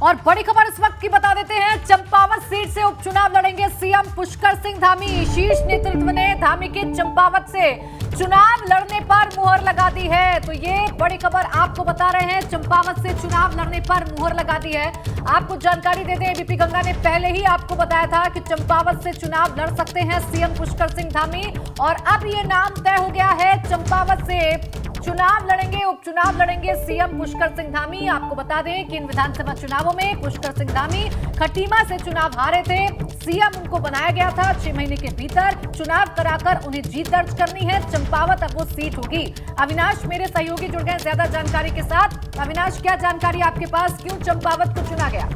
और बड़ी खबर इस वक्त की बता देते हैं, चंपावत सीट से उपचुनाव लड़ेंगे सीएम पुष्कर सिंह धामी। शीर्ष नेतृत्व ने धामी के चंपावत से चुनाव लड़ने पर मुहर लगा दी है। तो ये बड़ी खबर आपको बता रहे हैं, चंपावत से चुनाव लड़ने पर मुहर लगा दी है। आपको जानकारी दे दें, एबीपी गंगा ने पहले ही आपको बताया था कि चंपावत से चुनाव लड़ सकते हैं सीएम पुष्कर सिंह धामी, और अब ये नाम तय हो गया है, चंपावत से चुनाव लड़ेंगे, उपचुनाव लड़ेंगे सीएम पुष्कर सिंह धामी। आपको बता दें कि इन विधानसभा चुनावों में पुष्कर सिंह धामी खटीमा से चुनाव हारे थे। सीएम उनको बनाया गया था, 6 महीने के भीतर चुनाव कराकर उन्हें जीत दर्ज करनी है। चंपावत अब वो सीट होगी। अविनाश मेरे सहयोगी जुड़ गए ज्यादा जानकारी के साथ। अविनाश, क्या जानकारी आपके पास, क्यों चंपावत को चुना गया?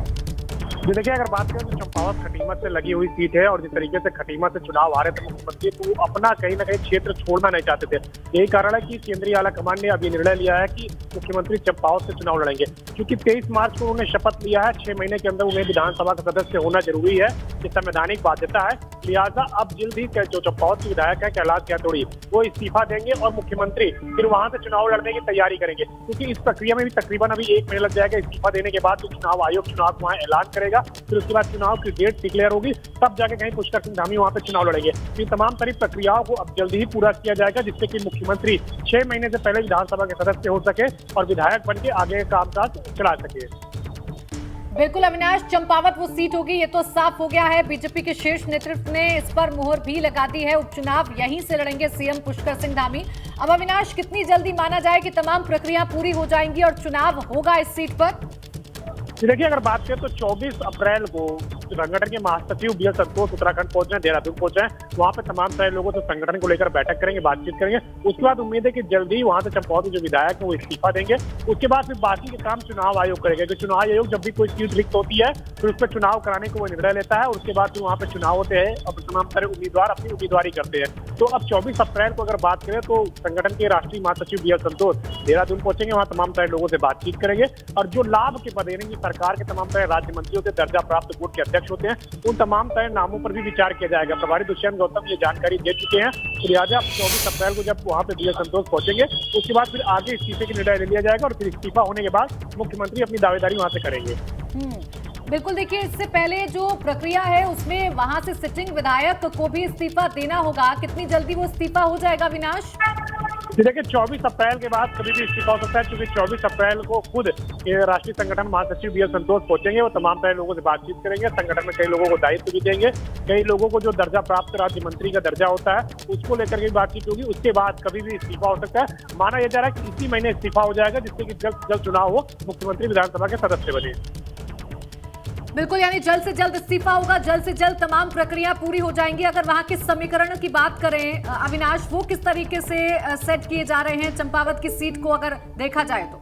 जी देखिए, अगर बात करें तो चंपावत खटीमा से लगी हुई सीट है और जिस तरीके से खटीमा से चुनाव आ रहे थे मुख्यमंत्री, तो अपना कहीं ना कहीं क्षेत्र छोड़ना नहीं चाहते थे। यही कारण है कि केंद्रीय आला कमान ने अभी निर्णय लिया है कि मुख्यमंत्री चंपावत से चुनाव लड़ेंगे, क्योंकि 23 मार्च को उन्होंने शपथ लिया है। 6 महीने के अंदर उन्हें विधानसभा का सदस्य होना जरूरी है, ये संवैधानिक बाध्यता है। लिहाजा अब जल्द ही जो चंपावत के विधायक है कैलाश यातोड़ी, वो इस्तीफा देंगे और मुख्यमंत्री फिर वहां से चुनाव लड़ने की तैयारी करेंगे, क्योंकि इस प्रक्रिया में भी तकरीबन अभी 1 महीना लग जाएगा। इस्तीफा देने के बाद चुनाव आयोग चुनाव वहाँ ऐलान करेगा, फिर उसके बाद चुनाव की डेट डिक्लेयर होगी, तब जाके कहीं पुष्कर सिंह धामी वहां पे चुनाव लड़ेंगे। इन तमाम सारी प्रक्रियाओं को अब जल्दी ही पूरा किया जाएगा, जिससे कि मुख्यमंत्री 6 महीने से पहले विधानसभा के सदस्य हो सके और विधायक बन के आगे कामकाज चला सके। बिल्कुल अविनाश, चंपावत वो सीट होगी, ये तो साफ हो गया है। बीजेपी के शीर्ष नेतृत्व ने इस पर मुहर भी लगा दी है। उपचुनाव यहीं से लड़ेंगे सीएम पुष्कर सिंह धामी। अब अविनाश, कितनी जल्दी माना जाए कि तमाम प्रक्रिया पूरी हो जाएंगी और चुनाव होगा इस सीट पर? देखिए, अगर बात करें तो 24 अप्रैल को संगठन के महासचिव बी एल संतोष उत्तराखंड पहुंचे हैं, देहरादून पहुंचे हैं। वहां पे तमाम सारे लोगों से संगठन को लेकर बैठक करेंगे, बातचीत करेंगे। उसके बाद उम्मीद है कि जल्दी ही वहां से चंपावत के जो विधायक है वो इस्तीफा देंगे। उसके बाद फिर बाकी के काम चुनाव आयोग करेगा, क्योंकि चुनाव आयोग जब भी कोई सीट रिक्त होती है फिर उस पर चुनाव कराने को वो निर्णय लेता है, और उसके बाद फिर वहाँ पे चुनाव होते हैं और तमाम सारे उम्मीदवार अपनी उम्मीदवारी करते हैं। तो अब 24 अप्रैल को अगर बात करें तो संगठन के राष्ट्रीय महासचिव बी एल संतोष देहरादून पहुंचेंगे, वहाँ तमाम सारे लोगों से बातचीत करेंगे, और जो लाभ के पद यानी सरकार के तमाम सारे राज्य मंत्रियों से दर्जा प्राप्त बोर्ड के अध्यक्ष होते हैं, उन तमाम सारे नामों पर भी विचार किया जाएगा। प्रभारी दुष्यंत गौतम ये जानकारी दे चुके हैं। तो लिहाजा 24 अप्रैल को जब वहां पे बी एल संतोष पहुंचेंगे, उसके बाद फिर आगे इस्तीफे की निर्णय ले लिया जाएगा, और फिर इस्तीफा होने के बाद मुख्यमंत्री अपनी दावेदारी वहां से करेंगे। बिल्कुल, देखिए इससे पहले जो प्रक्रिया है उसमें वहां से सिटिंग विधायक को भी इस्तीफा देना होगा। कितनी जल्दी वो इस्तीफा हो जाएगा विनाश? देखिए, 24 अप्रैल के बाद कभी भी इस्तीफा हो सकता है, क्योंकि 24 अप्रैल को खुद राष्ट्रीय संगठन महासचिव बी एल संतोष पहुंचेंगे। वो तमाम सारे लोगों से बातचीत करेंगे, संगठन में कई लोगों को दायित्व भी देंगे, कई लोगों को जो दर्जा प्राप्त राज्य मंत्री का दर्जा होता है उसको लेकर के बातचीत होगी। उसके बाद कभी भी इस्तीफा हो सकता है। माना यह जा रहा है कि इसी महीने इस्तीफा हो जाएगा, जिससे कि जल्द से जल्द चुनाव हो, मुख्यमंत्री विधानसभा के सदस्य बने। बिल्कुल, यानी जल्द से जल्द इस्तीफा होगा, जल्द से जल्द तमाम प्रक्रिया पूरी हो जाएंगी। अगर वहां के समीकरणों की बात करें अविनाश, वो किस तरीके से सेट किए जा रहे हैं चंपावत की सीट को अगर देखा जाए तो?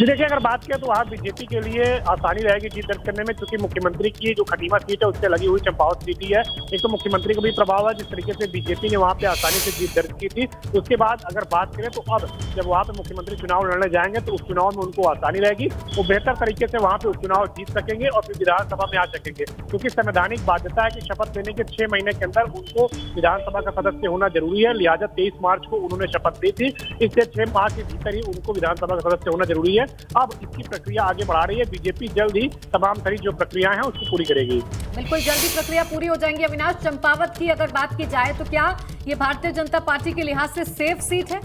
देखिए, अगर बात करें तो वहाँ बीजेपी के लिए आसानी रहेगी जीत दर्ज करने में, क्योंकि मुख्यमंत्री की जो खटीमा सीट है उससे लगी हुई चंपावत सीट ही है। एक तो मुख्यमंत्री को भी प्रभाव है, जिस तरीके से बीजेपी ने वहाँ पे आसानी से जीत दर्ज की थी। उसके बाद अगर बात करें तो अब जब वहाँ पे मुख्यमंत्री चुनाव लड़ने जाएंगे तो उस चुनाव में उनको आसानी रहेगी, वो बेहतर तरीके से वहाँ पे उपचुनाव जीत सकेंगे और फिर विधानसभा में आ सकेंगे, क्योंकि संवैधानिक बाध्यता है कि शपथ लेने के 6 महीने के अंदर उनको विधानसभा का सदस्य होना जरूरी है। लिहाजा 23 मार्च को उन्होंने शपथ ली थी, इससे 6 माह के भीतर ही उनको विधानसभा का सदस्य होना जरूरी है। अब इसकी प्रक्रिया आगे बढ़ा रही है बीजेपी, जल्द ही तमाम सारी जो प्रक्रियाएं हैं उसकी पूरी करेगी। बिल्कुल, जल्दी प्रक्रिया पूरी हो जाएंगी। अविनाश, चंपावत की अगर बात की जाए तो क्या ये भारतीय जनता पार्टी के लिहाज से सेफ सीट है?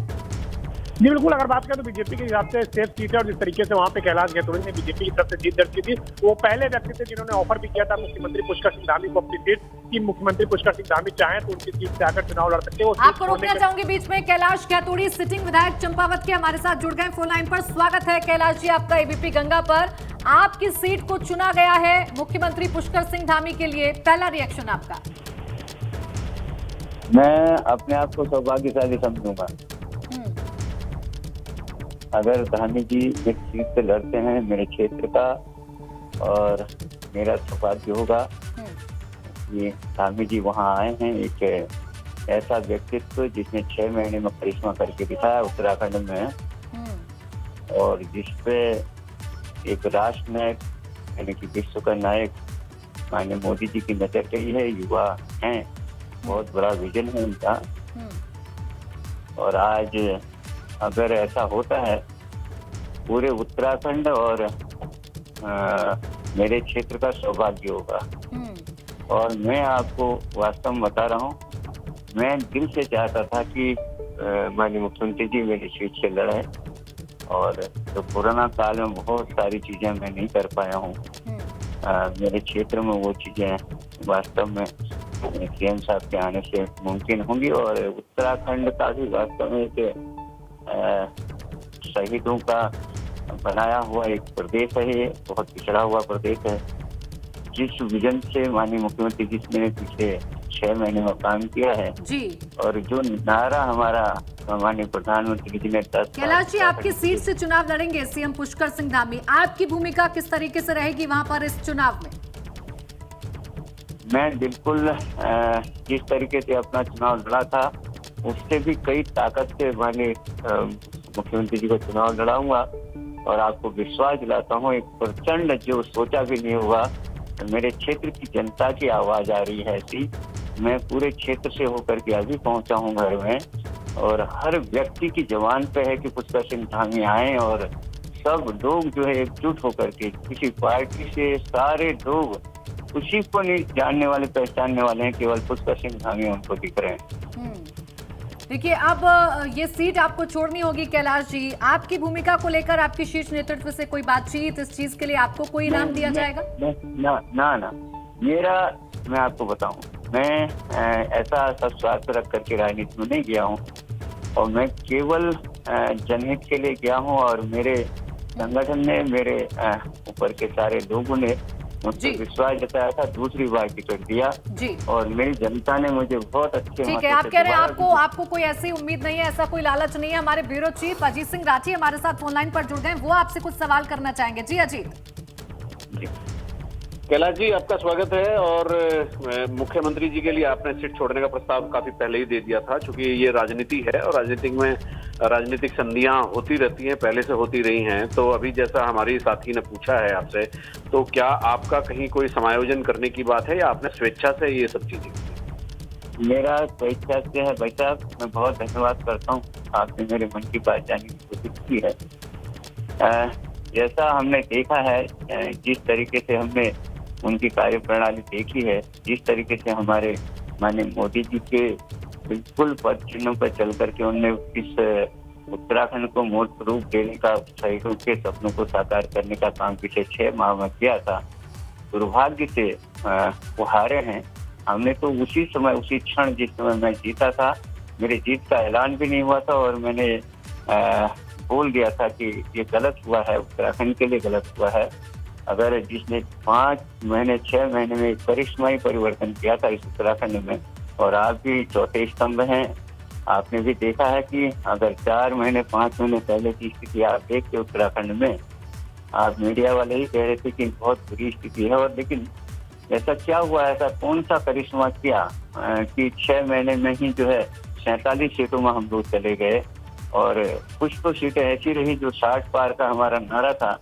जी बिल्कुल, अगर बात करें तो बीजेपी के हिसाब से सेफ सीट है, और जिस तरीके से वहाँ पे कैलाश यातोड़ी ने बीजेपी की तरफ से जीत दर्ज की थी, वो पहले व्यक्ति थे जिन्होंने ऑफर भी किया था मुख्यमंत्री पुष्कर सिंह धामी को अपनी सीट, कि मुख्यमंत्री पुष्कर सिंह धामी चाहें तो उनकी सीट से आकर चुनाव लड़ सकते हैं। आपको रोकना चाहूंगी बीच में। कैलाश यातोड़ी सिटिंग विधायक चंपावत के हमारे साथ जुड़ गए फोन लाइन पर। स्वागत है कैलाश जी आपका एबीपी गंगा पर। आपकी सीट को चुना गया है मुख्यमंत्री पुष्कर सिंह धामी के लिए, पहला रिएक्शन आपका? मैं अपने आप को सौभाग्यशाली समझूंगा अगर धामी जी एक सीट से लड़ते हैं मेरे क्षेत्र का, और मेरा सौभाग्य होगा कि धामी जी वहाँ आए हैं। एक ऐसा व्यक्तित्व जिसने 6 महीने में करिश्मा करके दिखाया उत्तराखंड में, और जिसपे एक राष्ट्र नायक यानी कि विश्व का नायक माननीय मोदी जी की नजर गई है। युवा हैं, बहुत बड़ा विजन है उनका, और आज अगर ऐसा होता है पूरे उत्तराखंड और मेरे क्षेत्र का सौभाग्य होगा। और मैं आपको वास्तव में बता रहा हूँ, मैं दिल से चाहता था कि माननीय मुख्यमंत्री जी मेरी सीट से लड़े, और तो कोरोना काल में बहुत सारी चीजें मैं नहीं कर पाया हूँ। मेरे क्षेत्र में वो चीजें वास्तव में सीएम साहब के आने से मुमकिन होंगी। और उत्तराखंड का भी वास्तव में एक शहीदों का बनाया हुआ एक प्रदेश है, ये बहुत पिछड़ा हुआ प्रदेश है। जिस विजन से माननीय मुख्यमंत्री जी ने पिछले 6 महीने में काम किया है जी, और जो नारा हमारा माननीय प्रधानमंत्री जी ने कैलाश जी आपकी सीट से चुनाव लड़ेंगे सीएम पुष्कर सिंह धामी, आपकी भूमिका किस तरीके से रहेगी वहां पर इस चुनाव में? मैं बिल्कुल जिस तरीके से अपना चुनाव लड़ा था उससे भी कई ताकत से माननीय मुख्यमंत्री जी को चुनाव लड़ाऊंगा। और आपको विश्वास दिलाता हूँ, एक प्रचंड जो सोचा भी नहीं हुआ, मेरे क्षेत्र की जनता की आवाज आ रही है ऐसी। मैं पूरे क्षेत्र से होकर के अभी पहुंचा हूँ घर में, और हर व्यक्ति की जबान पे है कि पुष्कर सिंह धामी आए, और सब लोग जो है एकजुट होकर के, किसी पार्टी से सारे लोग उसी को नहीं जानने वाले पहचानने वाले हैं, केवल पुष्कर सिंह धामी उनको दिख रहे हैं। देखिए अब ये सीट आपको छोड़नी होगी कैलाश जी, आपकी भूमिका को लेकर आपकी शीर्ष नेतृत्व से कोई बातचीत, इस चीज के लिए आपको कोई इनाम दिया जाएगा? ना मेरा, मैं आपको बताऊं, मैं ऐसा सब स्वार्थ रख करके राजनीति में नहीं गया हूं, और मैं केवल जनहित के लिए गया हूं। और मेरे संगठन ने, मेरे ऊपर के सारे लोगों ने मुझे विश्वास जताया था, दूसरी बार टिकट दिया जी, और मेरी जनता ने मुझे बहुत अच्छे। ठीक है, आप कह रहे हैं आपको कोई ऐसी उम्मीद नहीं है, ऐसा कोई लालच नहीं है। हमारे ब्यूरो चीफ अजीत सिंह राठी हमारे साथ फोन लाइन पर जुड़ गए, वो आपसे कुछ सवाल करना चाहेंगे। जी अजीत। कैलाश जी आपका स्वागत है। और मुख्यमंत्री जी के लिए आपने सीट छोड़ने का प्रस्ताव काफी पहले ही दे दिया था, क्योंकि ये राजनीति है और राजनीतिक संधियां होती रहती हैं, पहले से होती रही हैं। तो अभी जैसा हमारी साथी ने पूछा है आपसे, तो क्या आपका कहीं कोई समायोजन करने की बात है या आपने स्वेच्छा से ये सब चीजें की? मेरा स्वेच्छा से है भाई साहब, मैं बहुत धन्यवाद करता हूँ, आपने मेरे मन की बात जानने की कोशिश की है। जैसा हमने देखा है, जिस तरीके से हमने उनकी कार्य प्रणाली देखी है, जिस तरीके से हमारे माननीय मोदी जी के बिल्कुल पद चिन्हों पर चल करके उनने इस उत्तराखंड को मूर्त रूप देने का, शहीदों के सपनों को साकार करने का काम पिछले 6 माह में किया था। दुर्भाग्य से वो हारे हैं। हमने तो उसी समय, उसी क्षण जिस समय मैं जीता था, मेरी जीत का ऐलान भी नहीं हुआ था, और मैंने बोल दिया था कि ये गलत हुआ है, उत्तराखंड के लिए गलत हुआ है। अगर जिसने 5 महीने 6 महीने में करिश्माई परिवर्तन किया था इस उत्तराखंड में, और आप भी चौथे स्तंभ हैं, आपने भी देखा है कि अगर 4 महीने 5 महीने पहले की स्थिति आप देखते उत्तराखंड में, आप मीडिया वाले ही कह रहे थे कि बहुत बुरी स्थिति है। और लेकिन ऐसा क्या हुआ, ऐसा कौन सा करिश्मा किया कि 6 महीने में ही जो है 47 सीटों में हम लोग चले गए। और कुछ तो सीटें ऐसी रही जो 60 पार का हमारा नारा था।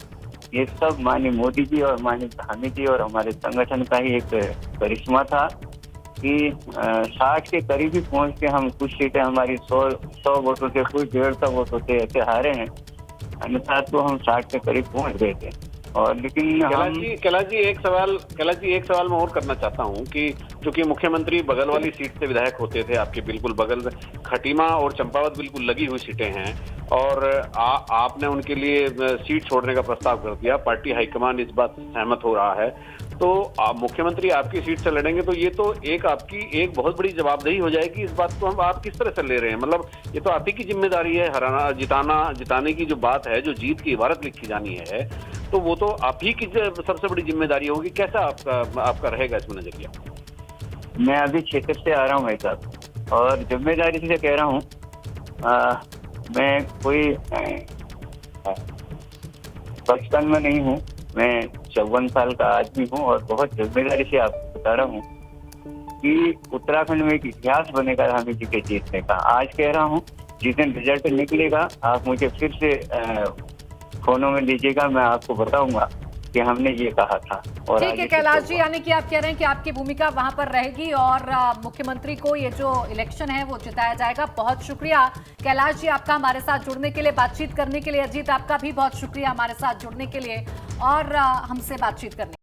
ये सब माननीय मोदी जी और माननीय धामी जी और हमारे संगठन का ही एक करिश्मा था कि 60 के करीब ही पहुंच के हम, कुछ सीटें हमारी 100 वोटों से, कुछ 150 वोटों से ऐसे हारे हैं, अन्यथा तो हम 60 के करीब पहुंच गए थे। और लेकिन कैलाश जी एक सवाल मैं और करना चाहता हूं कि चूंकि मुख्यमंत्री बगल वाली सीट से विधायक होते थे, आपके बिल्कुल बगल में खटीमा और चंपावत बिल्कुल लगी हुई सीटें हैं, और आपने उनके लिए सीट छोड़ने का प्रस्ताव कर दिया। पार्टी हाईकमान इस बात से सहमत हो रहा है, तो मुख्यमंत्री आपकी सीट से लड़ेंगे, तो ये तो आपकी एक बहुत बड़ी जवाबदेही हो जाएगी। इस बात को हम आप किस तरह से ले रहे हैं? मतलब ये तो आप ही की जिम्मेदारी है, हराना, जिताने की जो बात है, जो जीत की इबारत लिखी जानी है, तो वो तो आप ही की सबसे बड़ी जिम्मेदारी होगी। कैसा आपका रहेगा इसमें नजरिया? मैं अभी क्षेत्र से आ रहा हूँ भाई साहब, और जिम्मेदारी से कह रहा हूँ, मैं कोई बचपन में नहीं हूँ, मैं 54 साल का आदमी हूँ, और बहुत जिम्मेदारी से आपको बता रहा हूँ कि उत्तराखंड में एक इतिहास बनेगा धामी जी के जीतने का। आज कह रहा हूँ, जिस दिन रिजल्ट निकलेगा आप मुझे फिर से फोनों में लीजिएगा, मैं आपको बताऊंगा कि हमने ये कहा था। और ठीक है कैलाश जी, यानी कि आप कह रहे हैं कि आपकी भूमिका वहां पर रहेगी और मुख्यमंत्री को ये जो इलेक्शन है वो जिताया जाएगा। बहुत शुक्रिया कैलाश जी आपका हमारे साथ जुड़ने के लिए, बातचीत करने के लिए। अजीत आपका भी बहुत शुक्रिया हमारे साथ जुड़ने के लिए। और हमसे बातचीत करने।